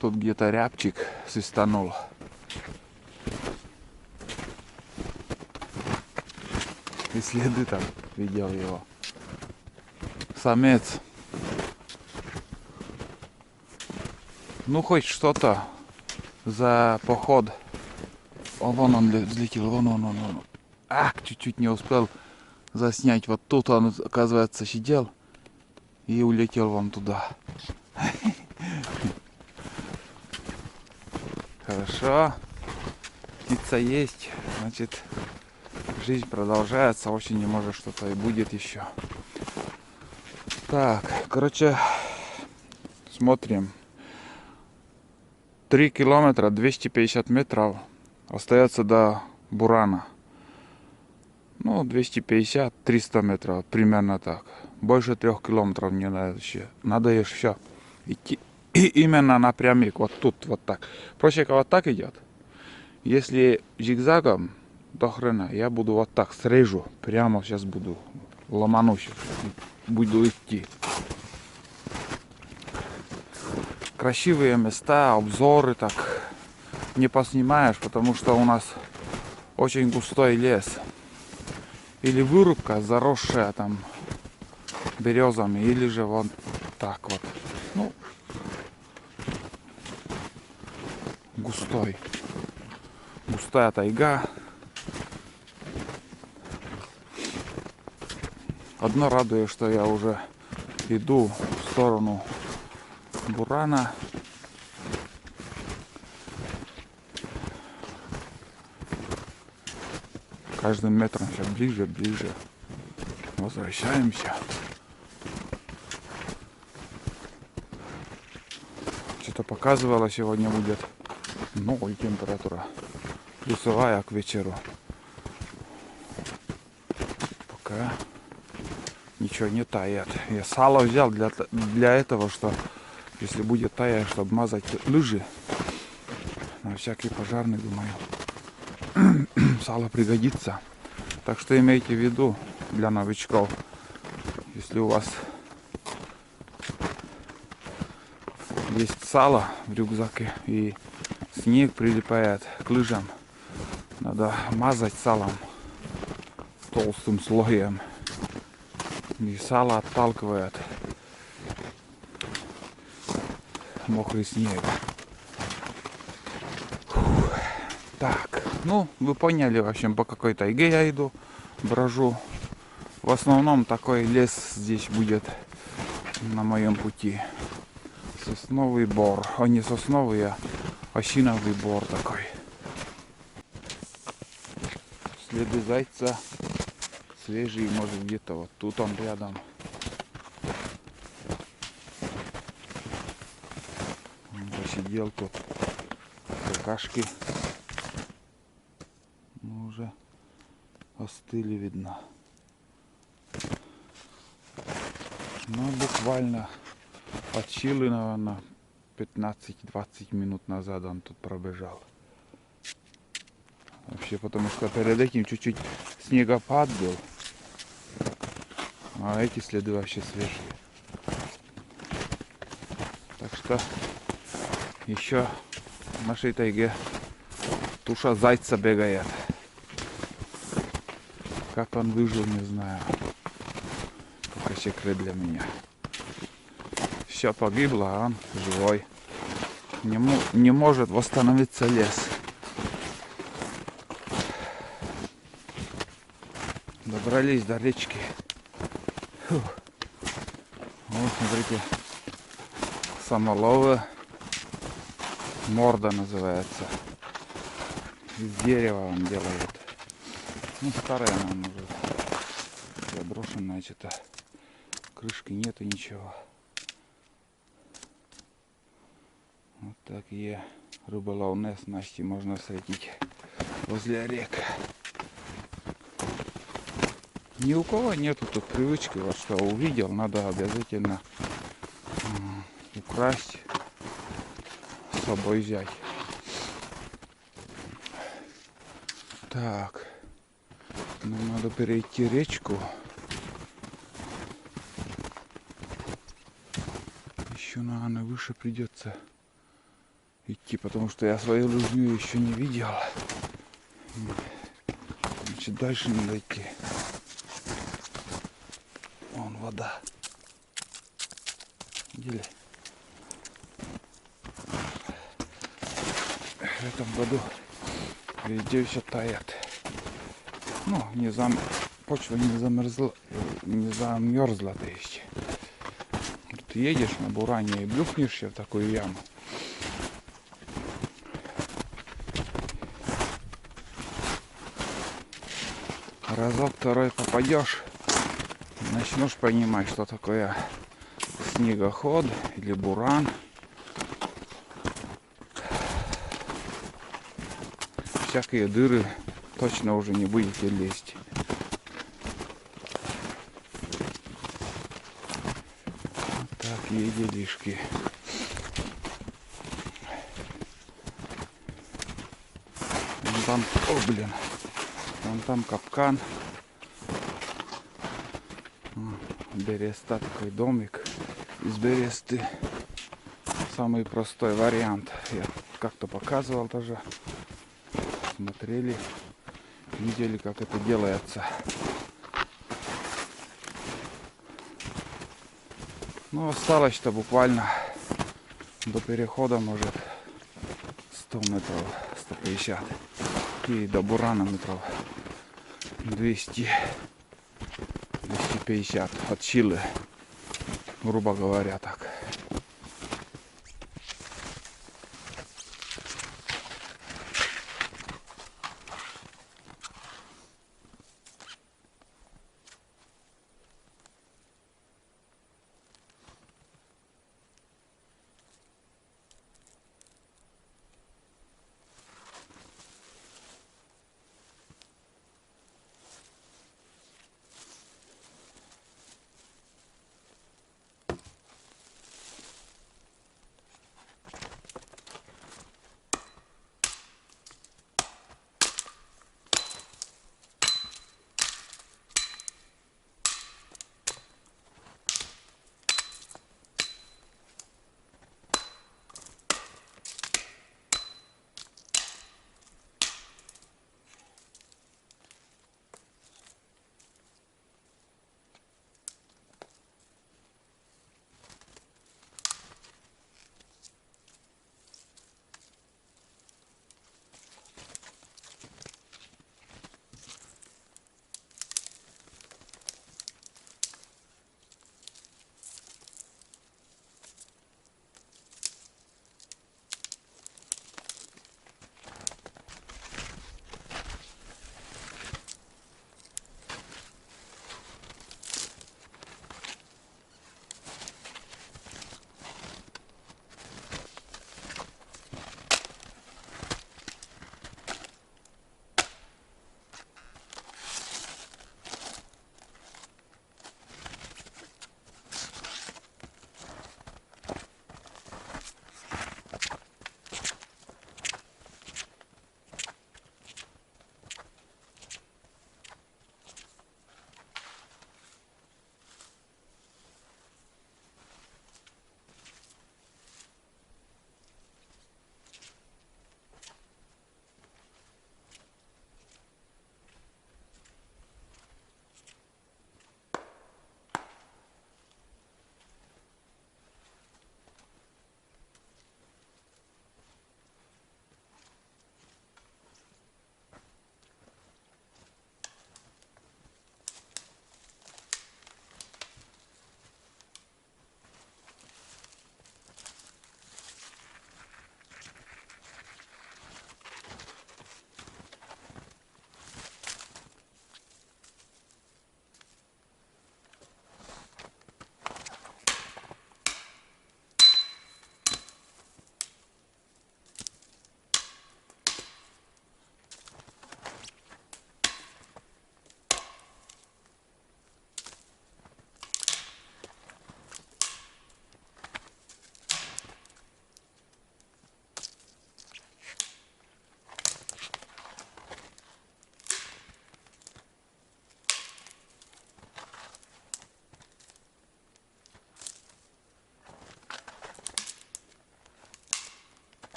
Тут где-то рябчик свистанул. И следы там видел его. Самец. Ну хоть что-то за поход. О, вон он взлетел, вон. Ах, чуть-чуть не успел заснять. Вот тут он, оказывается, сидел и улетел вон туда. Хорошо. Птица есть, значит, жизнь продолжается. Осенью может что-то и будет еще. Так, короче, смотрим. 3 километра 250 метров остается до Бурана. Ну, 250-300 метров, примерно так. Больше 3 километров не надо еще. Надо еще идти и именно напрямик, вот тут, вот так. Проще, вот так идет. Если зигзагом, до хрена, я буду вот так, срежу. Прямо сейчас буду ломанусь, буду идти. Красивые места, обзоры так не поснимаешь, потому что у нас очень густой лес. Или вырубка, заросшая там березами, или же вот так вот. Ну, густая тайга. Одно радует, что я уже иду в сторону Бурана. Каждым метром все ближе. Возвращаемся. Что-то показывало, сегодня будет 0 температура. Плюсовая к вечеру. Пока ничего не тает. Я сало взял для этого, что если будет таять, чтобы мазать лыжи. На всякий пожарный, думаю. Сало пригодится. Так что имейте в виду для новичков. Если у вас есть сало в рюкзаке и снег прилипает к лыжам, надо мазать салом толстым слоем. И сало отталкивает мокрый снег. Фух. Так, ну вы поняли, в общем, по какой тайге я иду, брожу. В основном такой лес здесь будет на моем пути. Сосновый бор. А не сосновый, а осиновый бор такой. Следы зайца свежие, может где-то вот тут он рядом. Он посидел тут. Какашки. Ну, уже остыли, видно. Ну, буквально от силы, наверное, 15-20 минут назад он тут пробежал. Вообще, потому что перед этим чуть-чуть снегопад был. А эти следы вообще свежие. Так что еще в нашей тайге туша зайца бегает. Как он выжил, не знаю. Пока секрет для меня. Все погибло, а он живой. Не может восстановиться лес. Добрались до речки. Фух. Вот, смотрите, самоловы. Морда называется. Из дерева он делает. Ну, старая она уже. Заброшенная что-то. Крышки нету, ничего. Вот такие рыболовные снасти можно встретить возле рек. Ни у кого нету тут привычки, вот что увидел, надо обязательно украсть, с собой взять. Так, нам надо перейти речку. Еще, наверное, выше придется идти, потому что я свою лыжню еще не видел. Значит, дальше надо идти. Вон вода. Видели? В этом году везде все тает. Ну, почва не замерзла, не замерзла, то есть. Ты едешь на буране и блюхнешься в такую яму. Разок, второй попадешь, начнешь понимать, что такое снегоход или буран. Всякие дыры точно уже не будете лезть. Вот такие делишки. Вон там, вон там капкан. Береста, такой домик из бересты. Самый простой вариант. Я как-то показывал тоже. Смотрели, видели, как это делается. Ну, осталось-то буквально до перехода, может, 100 метров, 150. И до бурана метров 200, 250 от Чили, грубо говоря, так.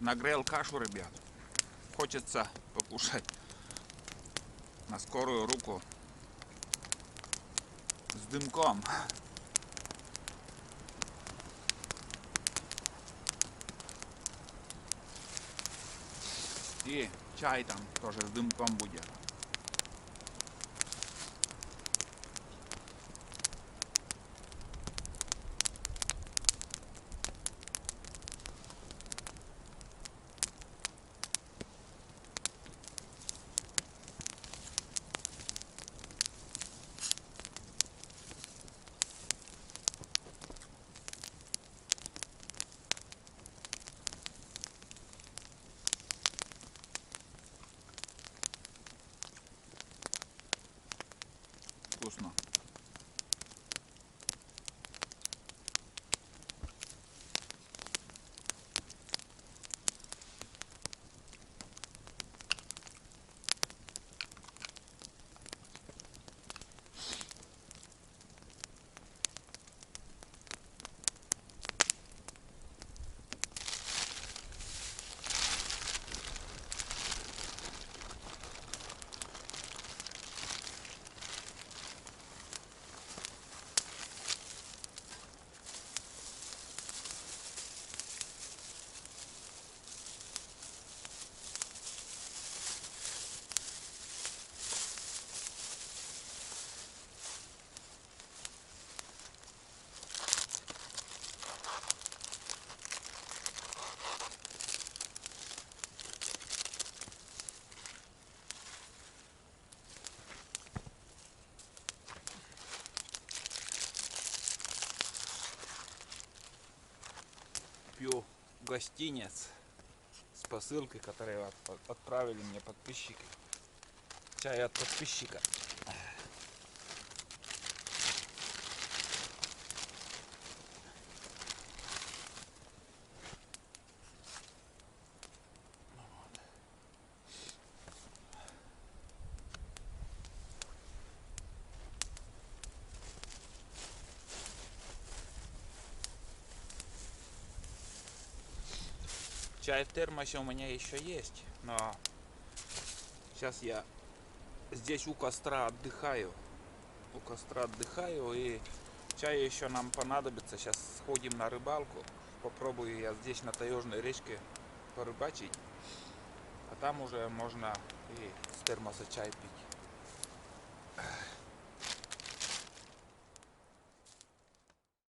Нагрел кашу, ребят. Хочется покушать на скорую руку с дымком. И чай там тоже с дымком будет. Вкусно. Пью гостинец с посылкой, которую отправили мне подписчики. Чай от подписчика. Чай в термосе у меня еще есть, но сейчас я здесь у костра отдыхаю. И чай еще нам понадобится. Сейчас сходим на рыбалку. Попробую я здесь на таежной речке порыбачить. А там уже можно и с термоса чай пить.